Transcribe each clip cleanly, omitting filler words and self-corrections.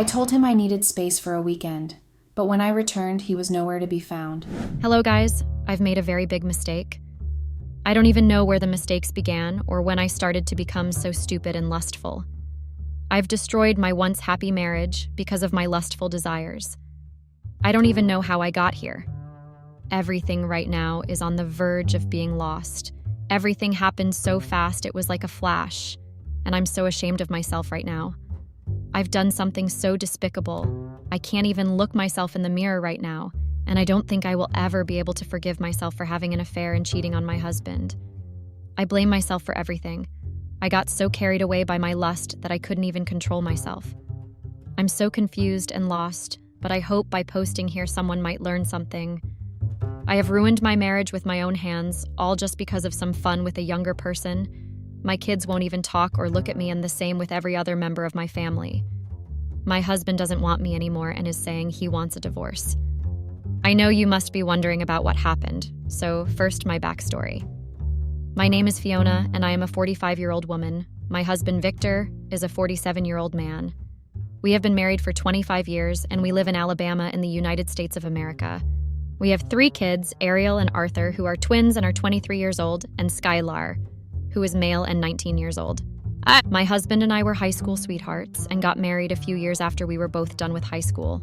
I told him I needed space for a weekend, but when I returned, he was nowhere to be found. Hello, guys. I've made a very big mistake. I don't even know where the mistakes began or when I started to become so stupid and lustful. I've destroyed my once happy marriage because of my lustful desires. I don't even know how I got here. Everything right now is on the verge of being lost. Everything happened so fast it was like a flash, and I'm so ashamed of myself right now. I've done something so despicable. I can't even look myself in the mirror right now, and I don't think I will ever be able to forgive myself for having an affair and cheating on my husband. I blame myself for everything. I got so carried away by my lust that I couldn't even control myself. I'm so confused and lost, but I hope by posting here someone might learn something. I have ruined my marriage with my own hands, all just because of some fun with a younger person. My kids won't even talk or look at me, and the same with every other member of my family. My husband doesn't want me anymore and is saying he wants a divorce. I know you must be wondering about what happened, so first my backstory. My name is Fiona, and I am a 45-year-old woman. My husband, Victor, is a 47-year-old man. We have been married for 25 years, and we live in Alabama in the United States of America. We have 3 kids, Ariel and Arthur, who are twins and are 23 years old, and Skylar, who is male and 19 years old. My husband and I were high school sweethearts and got married a few years after we were both done with high school.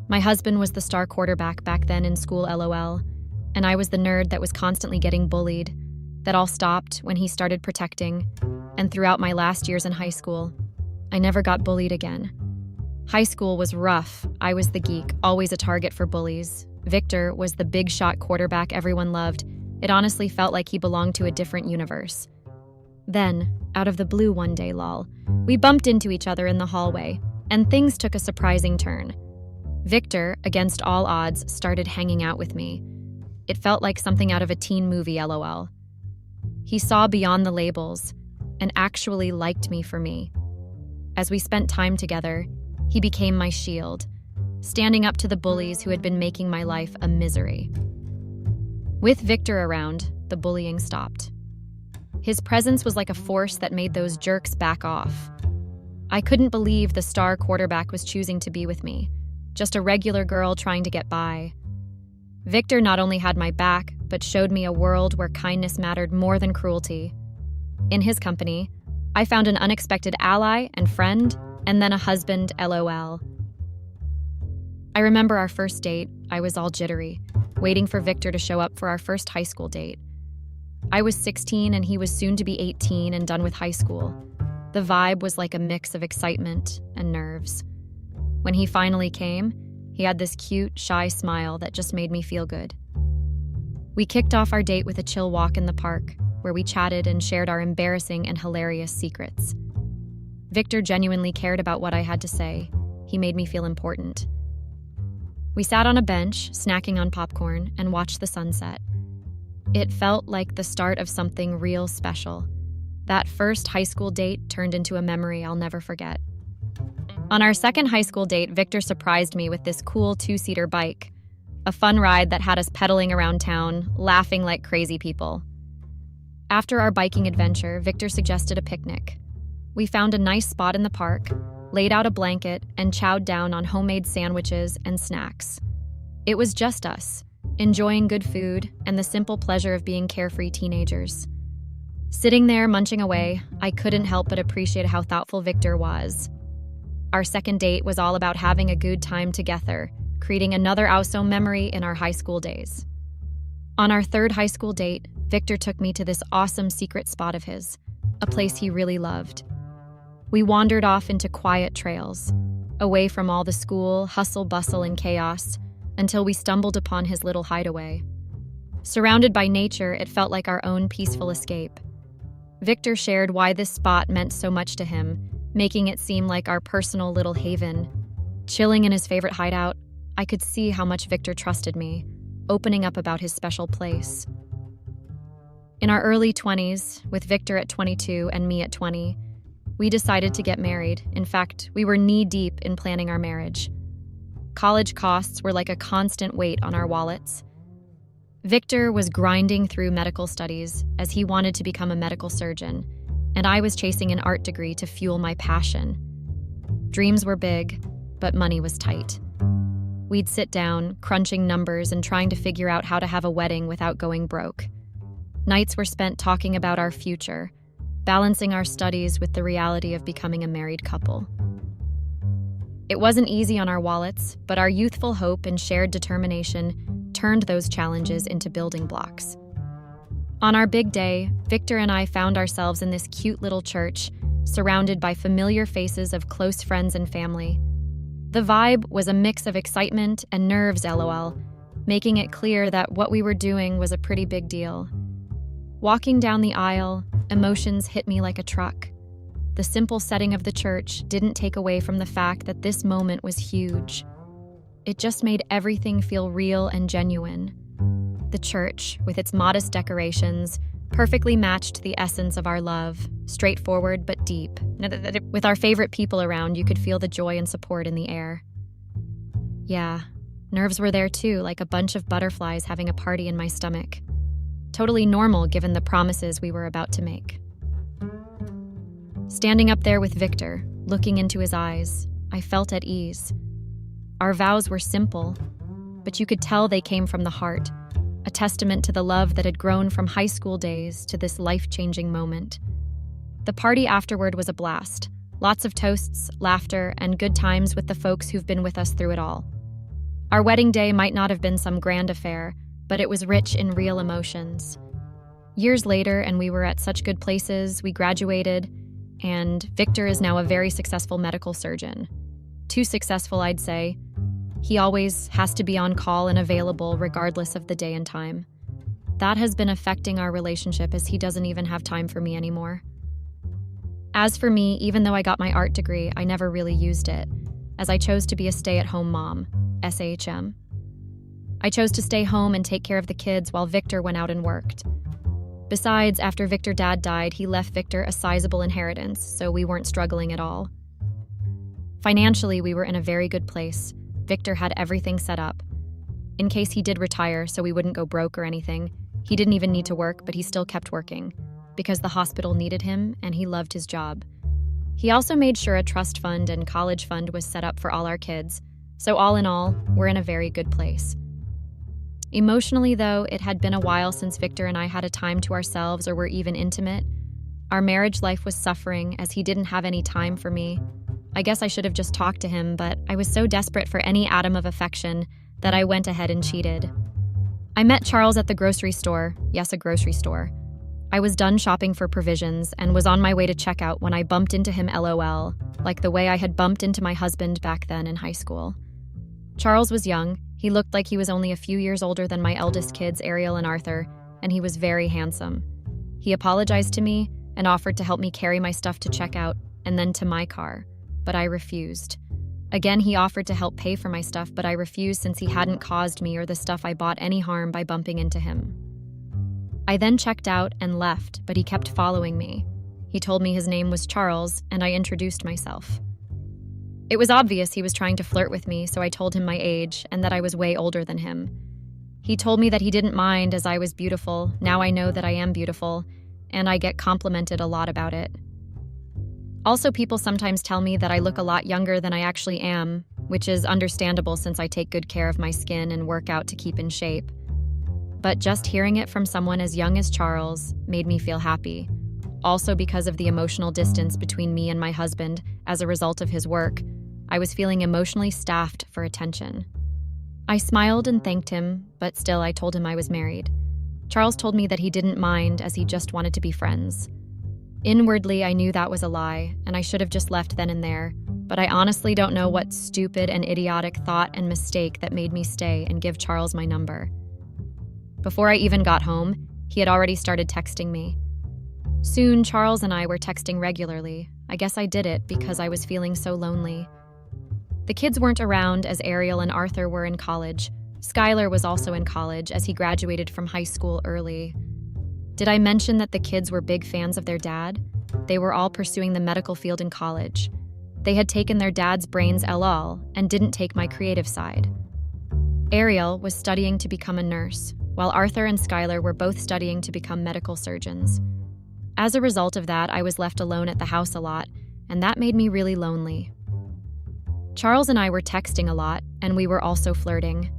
My husband was the star quarterback back then in school, LOL, and I was the nerd that was constantly getting bullied. That all stopped when he started protecting, and throughout my last years in high school, I never got bullied again. High school was rough. I was the geek, always a target for bullies. Victor was the big shot quarterback everyone loved. It honestly felt like he belonged to a different universe. Then, out of the blue one day, lol, we bumped into each other in the hallway, and things took a surprising turn. Victor, against all odds, started hanging out with me. It felt like something out of a teen movie, LOL. He saw beyond the labels and actually liked me for me. As we spent time together, he became my shield, standing up to the bullies who had been making my life a misery. With Victor around, the bullying stopped. His presence was like a force that made those jerks back off. I couldn't believe the star quarterback was choosing to be with me, just a regular girl trying to get by. Victor not only had my back, but showed me a world where kindness mattered more than cruelty. In his company, I found an unexpected ally and friend, and then a husband, LOL. I remember our first date. I was all jittery, waiting for Victor to show up for our first high school date. I was 16 and he was soon to be 18 and done with high school. The vibe was like a mix of excitement and nerves. When he finally came, he had this cute, shy smile that just made me feel good. We kicked off our date with a chill walk in the park, where we chatted and shared our embarrassing and hilarious secrets. Victor genuinely cared about what I had to say. He made me feel important. We sat on a bench, snacking on popcorn, and watched the sunset. It felt like the start of something real special. That first high school date turned into a memory I'll never forget. On our second high school date, Victor surprised me with this cool 2-seater bike, a fun ride that had us pedaling around town, laughing like crazy people. After our biking adventure, Victor suggested a picnic. We found a nice spot in the park, laid out a blanket, and chowed down on homemade sandwiches and snacks. It was just us, enjoying good food and the simple pleasure of being carefree teenagers. Sitting there munching away, I couldn't help but appreciate how thoughtful Victor was. Our second date was all about having a good time together, creating another awesome memory in our high school days. On our third high school date, Victor took me to this awesome secret spot of his, a place he really loved. We wandered off into quiet trails, away from all the school, hustle, bustle, and chaos, until we stumbled upon his little hideaway. Surrounded by nature, it felt like our own peaceful escape. Victor shared why this spot meant so much to him, making it seem like our personal little haven. Chilling in his favorite hideout, I could see how much Victor trusted me, opening up about his special place. In our early 20s, with Victor at 22 and me at 20, we decided to get married. In fact, we were knee-deep in planning our marriage. College costs were like a constant weight on our wallets. Victor was grinding through medical studies as he wanted to become a medical surgeon, and I was chasing an art degree to fuel my passion. Dreams were big, but money was tight. We'd sit down, crunching numbers and trying to figure out how to have a wedding without going broke. Nights were spent talking about our future, balancing our studies with the reality of becoming a married couple. It wasn't easy on our wallets, but our youthful hope and shared determination turned those challenges into building blocks. On our big day, Victor and I found ourselves in this cute little church, surrounded by familiar faces of close friends and family. The vibe was a mix of excitement and nerves, LOL, making it clear that what we were doing was a pretty big deal. Walking down the aisle, emotions hit me like a truck. The simple setting of the church didn't take away from the fact that this moment was huge. It just made everything feel real and genuine. The church, with its modest decorations, perfectly matched the essence of our love, straightforward but deep. With our favorite people around, you could feel the joy and support in the air. Yeah, nerves were there too, like a bunch of butterflies having a party in my stomach. Totally normal given the promises we were about to make. Standing up there with Victor, looking into his eyes, I felt at ease. Our vows were simple, but you could tell they came from the heart, a testament to the love that had grown from high school days to this life-changing moment. The party afterward was a blast. Lots of toasts, laughter, and good times with the folks who've been with us through it all. Our wedding day might not have been some grand affair, but it was rich in real emotions. Years later, and we were at such good places, we graduated, and Victor is now a very successful medical surgeon. Too successful, I'd say. He always has to be on call and available regardless of the day and time. That has been affecting our relationship as he doesn't even have time for me anymore. As for me, even though I got my art degree, I never really used it, as I chose to be a stay-at-home mom, SAHM. I chose to stay home and take care of the kids while Victor went out and worked. Besides, after Victor's dad died, he left Victor a sizable inheritance, so we weren't struggling at all. Financially, we were in a very good place. Victor had everything set up. In case he did retire, so we wouldn't go broke or anything, he didn't even need to work, but he still kept working, because the hospital needed him and he loved his job. He also made sure a trust fund and college fund was set up for all our kids, so all in all, we're in a very good place. Emotionally, though, it had been a while since Victor and I had a time to ourselves or were even intimate. Our marriage life was suffering as he didn't have any time for me. I guess I should have just talked to him, but I was so desperate for any atom of affection that I went ahead and cheated. I met Charles at the grocery store. Yes, a grocery store. I was done shopping for provisions and was on my way to checkout when I bumped into him, LOL, like the way I had bumped into my husband back then in high school. Charles was young. He looked like he was only a few years older than my eldest kids, Ariel and Arthur, and he was very handsome. He apologized to me and offered to help me carry my stuff to checkout and then to my car, but I refused. Again, he offered to help pay for my stuff, but I refused since he hadn't caused me or the stuff I bought any harm by bumping into him. I then checked out and left, but he kept following me. He told me his name was Charles, and I introduced myself. It was obvious he was trying to flirt with me, so I told him my age and that I was way older than him. He told me that he didn't mind as I was beautiful. Now I know that I am beautiful, and I get complimented a lot about it. Also, people sometimes tell me that I look a lot younger than I actually am, which is understandable since I take good care of my skin and work out to keep in shape. But just hearing it from someone as young as Charles made me feel happy. Also, because of the emotional distance between me and my husband as a result of his work, I was feeling emotionally staffed for attention. I smiled and thanked him, but still I told him I was married. Charles told me that he didn't mind as he just wanted to be friends. Inwardly, I knew that was a lie, and I should have just left then and there, but I honestly don't know what stupid and idiotic thought and mistake that made me stay and give Charles my number. Before I even got home, he had already started texting me. Soon, Charles and I were texting regularly. I guess I did it because I was feeling so lonely. The kids weren't around as Ariel and Arthur were in college. Skylar was also in college as he graduated from high school early. Did I mention that the kids were big fans of their dad? They were all pursuing the medical field in college. They had taken their dad's brains LL and didn't take my creative side. Ariel was studying to become a nurse, while Arthur and Skylar were both studying to become medical surgeons. As a result of that, I was left alone at the house a lot, and that made me really lonely. Charles and I were texting a lot, and we were also flirting.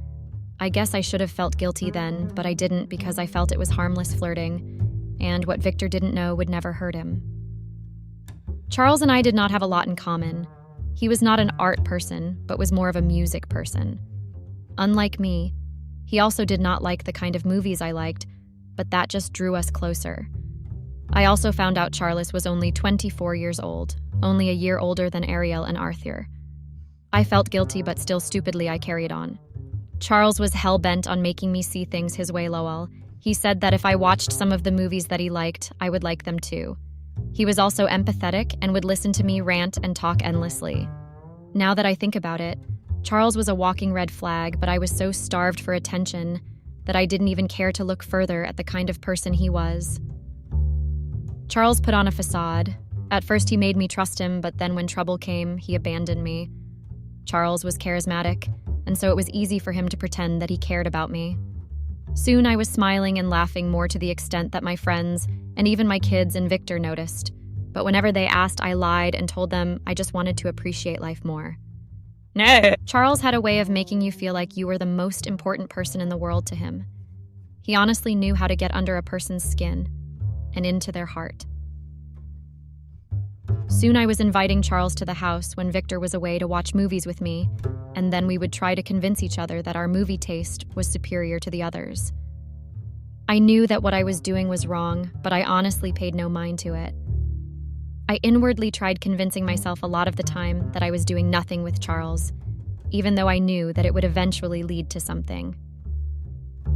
I guess I should have felt guilty then, but I didn't because I felt it was harmless flirting, and what Victor didn't know would never hurt him. Charles and I did not have a lot in common. He was not an art person, but was more of a music person. Unlike me, he also did not like the kind of movies I liked, but that just drew us closer. I also found out Charles was only 24 years old, only a year older than Ariel and Arthur. I felt guilty, but still stupidly I carried on. Charles was hell-bent on making me see things his way, lol. He said that if I watched some of the movies that he liked, I would like them too. He was also empathetic and would listen to me rant and talk endlessly. Now that I think about it, Charles was a walking red flag, but I was so starved for attention that I didn't even care to look further at the kind of person he was. Charles put on a facade. At first he made me trust him, but then when trouble came, he abandoned me. Charles was charismatic, and so it was easy for him to pretend that he cared about me. Soon I was smiling and laughing more to the extent that my friends, and even my kids and Victor noticed. But whenever they asked, I lied and told them I just wanted to appreciate life more. No. Charles had a way of making you feel like you were the most important person in the world to him. He honestly knew how to get under a person's skin and into their heart. Soon I was inviting Charles to the house when Victor was away to watch movies with me, and then we would try to convince each other that our movie taste was superior to the others. I knew that what I was doing was wrong, but I honestly paid no mind to it. I inwardly tried convincing myself a lot of the time that I was doing nothing with Charles, even though I knew that it would eventually lead to something.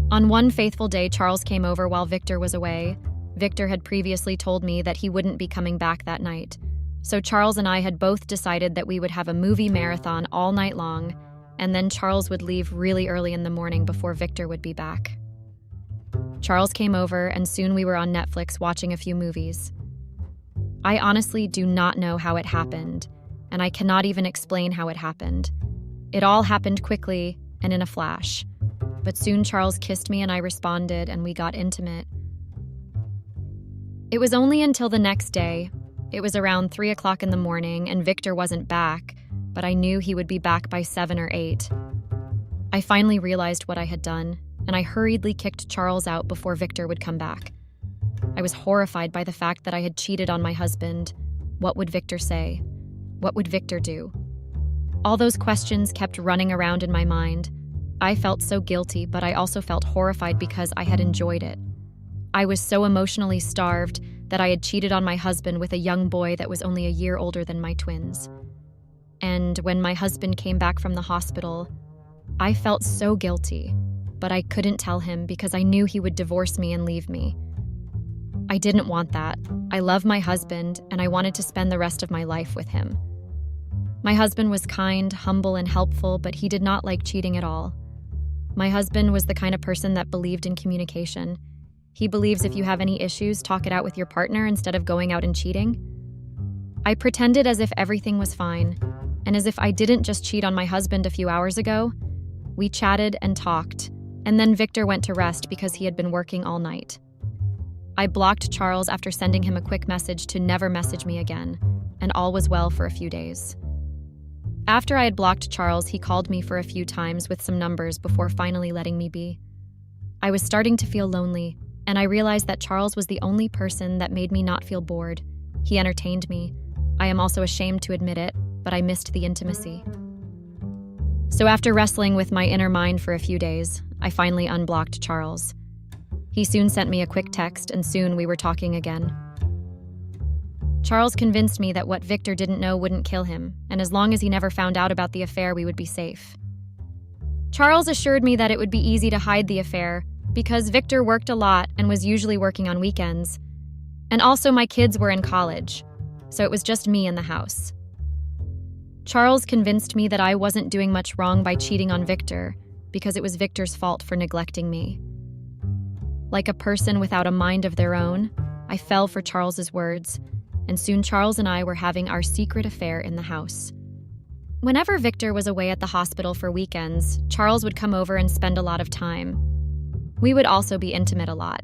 On one faithful day, Charles came over while Victor was away. Victor had previously told me that he wouldn't be coming back that night, so Charles and I had both decided that we would have a movie marathon all night long, and then Charles would leave really early in the morning before Victor would be back. Charles came over, and soon we were on Netflix watching a few movies. I honestly do not know how it happened, and I cannot even explain how it happened. It all happened quickly and in a flash, but soon Charles kissed me and I responded, and we got intimate. It was only until the next day. It was around 3 o'clock in the morning, and Victor wasn't back, but I knew he would be back by 7 or 8. I finally realized what I had done, and I hurriedly kicked Charles out before Victor would come back. I was horrified by the fact that I had cheated on my husband. What would Victor say? What would Victor do? All those questions kept running around in my mind. I felt so guilty, but I also felt horrified because I had enjoyed it. I was so emotionally starved that I had cheated on my husband with a young boy that was only a year older than my twins. And when my husband came back from the hospital, I felt so guilty, but I couldn't tell him because I knew he would divorce me and leave me. I didn't want that. I love my husband, and I wanted to spend the rest of my life with him. My husband was kind, humble, and helpful, but he did not like cheating at all. My husband was the kind of person that believed in communication. He believes if you have any issues, talk it out with your partner instead of going out and cheating. I pretended as if everything was fine, and as if I didn't just cheat on my husband a few hours ago. We chatted and talked, and then Victor went to rest because he had been working all night. I blocked Charles after sending him a quick message to never message me again, and all was well for a few days. After I had blocked Charles, he called me for a few times with some numbers before finally letting me be. I was starting to feel lonely, and I realized that Charles was the only person that made me not feel bored. He entertained me. I am also ashamed to admit it, but I missed the intimacy. So after wrestling with my inner mind for a few days, I finally unblocked Charles. He soon sent me a quick text, and soon we were talking again. Charles convinced me that what Victor didn't know wouldn't kill him, and as long as he never found out about the affair, we would be safe. Charles assured me that it would be easy to hide the affair, because Victor worked a lot and was usually working on weekends. And also my kids were in college, so it was just me in the house. Charles convinced me that I wasn't doing much wrong by cheating on Victor, because it was Victor's fault for neglecting me. Like a person without a mind of their own, I fell for Charles's words, and soon Charles and I were having our secret affair in the house. Whenever Victor was away at the hospital for weekends, Charles would come over and spend a lot of time. We would also be intimate a lot.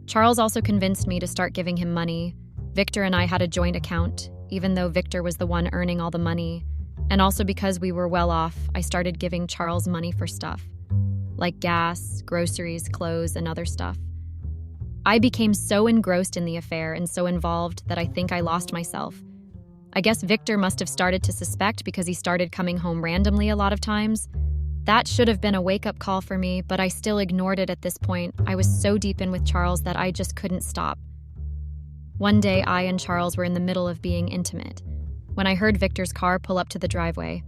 Charles also convinced me to start giving him money. Victor and I had a joint account, even though Victor was the one earning all the money. And also because we were well off, I started giving Charles money for stuff, like gas, groceries, clothes, and other stuff. I became so engrossed in the affair and so involved that I think I lost myself. I guess Victor must have started to suspect because he started coming home randomly a lot of times. That should have been a wake-up call for me, but I still ignored it at this point. I was so deep in with Charles that I just couldn't stop. One day, I and Charles were in the middle of being intimate. When I heard Victor's car pull up to the driveway,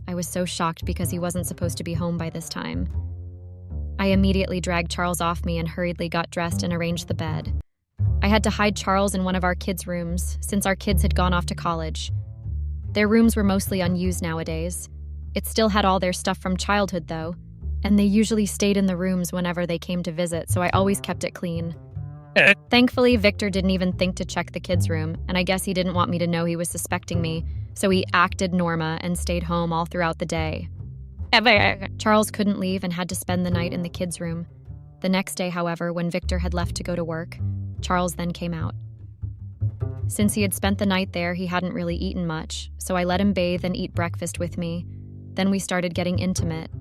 I was so shocked because he wasn't supposed to be home by this time. I immediately dragged Charles off me and hurriedly got dressed and arranged the bed. I had to hide Charles in one of our kids' rooms, since our kids had gone off to college. Their rooms were mostly unused nowadays. It still had all their stuff from childhood, though, and they usually stayed in the rooms whenever they came to visit, so I always kept it clean. Thankfully, Victor didn't even think to check the kids' room, and I guess he didn't want me to know he was suspecting me, so he acted Norma and stayed home all throughout the day. Charles couldn't leave and had to spend the night in the kids' room. The next day, however, when Victor had left to go to work, Charles then came out. Since he had spent the night there, he hadn't really eaten much, so I let him bathe and eat breakfast with me. Then we started getting intimate.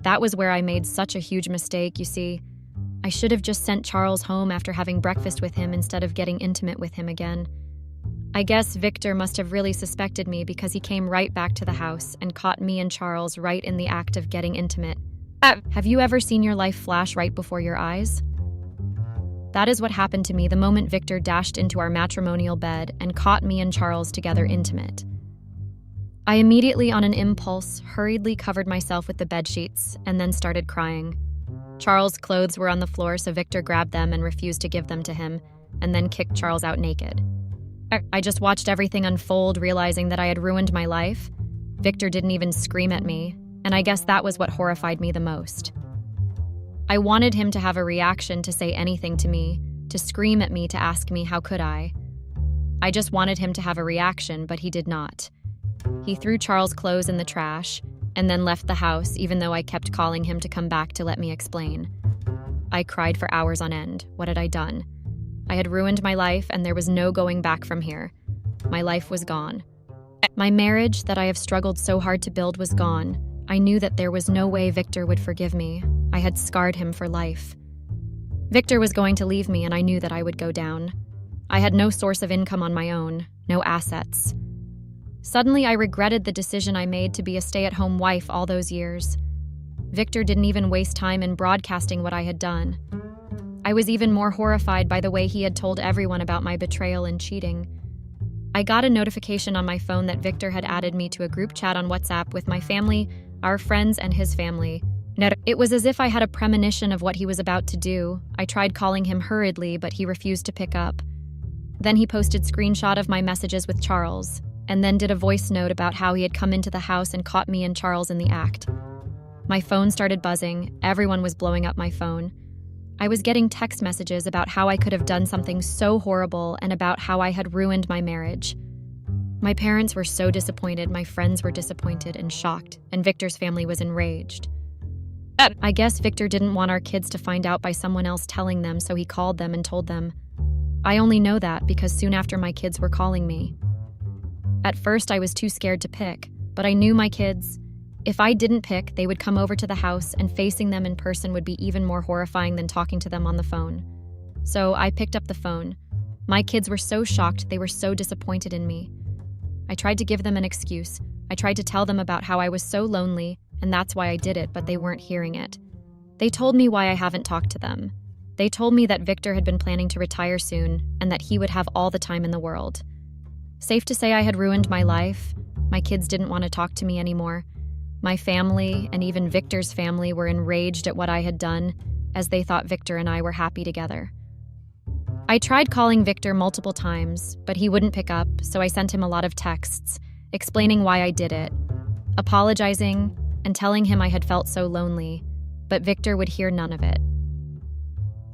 That was where I made such a huge mistake, you see. I should have just sent Charles home after having breakfast with him instead of getting intimate with him again. I guess Victor must have really suspected me because he came right back to the house and caught me and Charles right in the act of getting intimate. Have you ever seen your life flash right before your eyes? That is what happened to me the moment Victor dashed into our matrimonial bed and caught me and Charles together intimate. I immediately, on an impulse, hurriedly covered myself with the bedsheets and then started crying. Charles' clothes were on the floor, so Victor grabbed them and refused to give them to him, and then kicked Charles out naked. I just watched everything unfold, realizing that I had ruined my life. Victor didn't even scream at me, and I guess that was what horrified me the most. I wanted him to have a reaction, to say anything to me, to scream at me, to ask me how could I. I just wanted him to have a reaction, but he did not. He threw Charles' clothes in the trash and then left the house, even though I kept calling him to come back to let me explain. I cried for hours on end. What had I done? I had ruined my life, and there was no going back from here. My life was gone. My marriage that I have struggled so hard to build was gone. I knew that there was no way Victor would forgive me. I had scarred him for life. Victor was going to leave me, and I knew that I would go down. I had no source of income on my own, no assets. Suddenly, I regretted the decision I made to be a stay-at-home wife all those years. Victor didn't even waste time in broadcasting what I had done. I was even more horrified by the way he had told everyone about my betrayal and cheating. I got a notification on my phone that Victor had added me to a group chat on WhatsApp with my family, our friends, and his family. It was as if I had a premonition of what he was about to do. I tried calling him hurriedly, but he refused to pick up. Then he posted screenshot of my messages with Charles, and then did a voice note about how he had come into the house and caught me and Charles in the act. My phone started buzzing. Everyone was blowing up my phone. I was getting text messages about how I could have done something so horrible and about how I had ruined my marriage. My parents were so disappointed, my friends were disappointed and shocked, and Victor's family was enraged. I guess Victor didn't want our kids to find out by someone else telling them, so he called them and told them. I only know that because soon after my kids were calling me. At first, I was too scared to pick, but I knew my kids. If I didn't pick, they would come over to the house, and facing them in person would be even more horrifying than talking to them on the phone. So I picked up the phone. My kids were so shocked, they were so disappointed in me. I tried to give them an excuse. I tried to tell them about how I was so lonely, and that's why I did it, but they weren't hearing it. They told me why I haven't talked to them. They told me that Victor had been planning to retire soon, and that he would have all the time in the world. Safe to say I had ruined my life. My kids didn't want to talk to me anymore. My family, and even Victor's family, were enraged at what I had done, as they thought Victor and I were happy together. I tried calling Victor multiple times, but he wouldn't pick up, so I sent him a lot of texts, explaining why I did it, apologizing, and telling him I had felt so lonely, but Victor would hear none of it.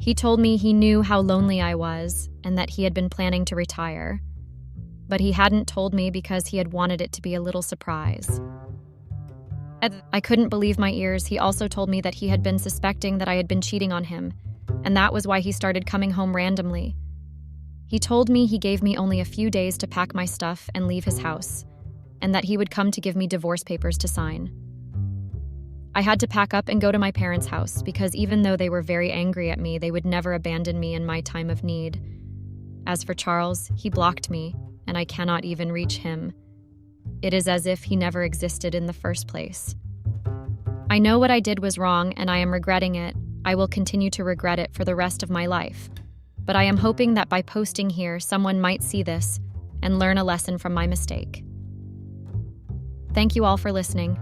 He told me he knew how lonely I was, and that he had been planning to retire. But he hadn't told me because he had wanted it to be a little surprise. I couldn't believe my ears. He also told me that he had been suspecting that I had been cheating on him, and that was why he started coming home randomly. He told me he gave me only a few days to pack my stuff and leave his house. and that he would come to give me divorce papers to sign. I had to pack up and go to my parents' house because even though they were very angry at me, they would never abandon me in my time of need. As for Charles, he blocked me, and I cannot even reach him. It is as if he never existed in the first place. I know what I did was wrong, and I am regretting it. I will continue to regret it for the rest of my life. But I am hoping that by posting here, someone might see this and learn a lesson from my mistake. Thank you all for listening.